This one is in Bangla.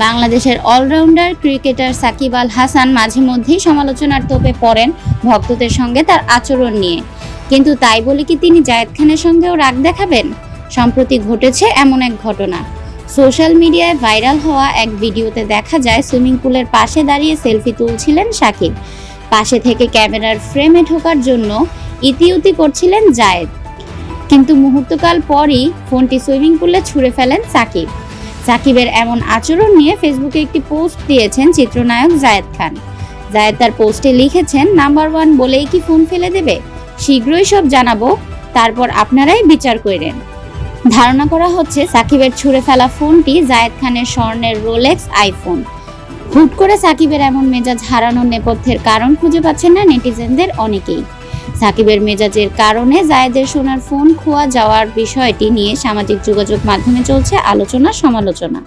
বাংলাদেশের অলরাউন্ডার ক্রিকেটার সাকিব আল হাসান মাঝে মধ্যেই সমালোচনার তোপে পড়েন ভক্তদের সঙ্গে তার আচরণ নিয়ে। কিন্তু তাই বলে কি তিনি জায়েদ খানের সঙ্গেও রাগ দেখাবেন? সম্প্রতি ঘটেছে এমন এক ঘটনা। সোশ্যাল মিডিয়ায় ভাইরাল হওয়া এক ভিডিওতে দেখা যায় সুইমিং পুলের পাশে দাঁড়িয়ে সেলফি তুলছিলেন সাকিব। পাশে থেকে ক্যামেরার ফ্রেমে ঢোকার জন্য ইতিউতি করছিলেন জায়েদ, কিন্তু মুহূর্তকাল পরই ফোনটি সুইমিং পুলে ছুঁড়ে ফেলেন সাকিব। সাকিবের এমন আচরণ নিয়ে ফেসবুকে একটি পোস্ট দিয়েছেন চিত্রনায়ক জায়েদ খান। জায়েদ তার পোস্টে লিখেছেন, নাম্বার 1 বলেই কি ফোন ফেলে দেবে? শীঘ্রই সব জানাবো, তারপর আপনারাই বিচার করেন। ধারণা করা হচ্ছে সাকিবের ছুঁড়ে ফেলা ফোনটি জায়েদ খানের স্বর্ণের রোলেক্স আইফোন। হুট করে সাকিবের এমন মেজাজ হারানোর নেপথ্যের কারণ খুঁজে পাচ্ছেন না নেটিজেনদের অনেকেই। সাকিবের মেজাজের কারণে জায়েদের সোনার ফোন খোয়া যাওয়ার বিষয়টি নিয়ে সামাজিক যোগাযোগ মাধ্যমে চলছে আলোচনা সমালোচনা।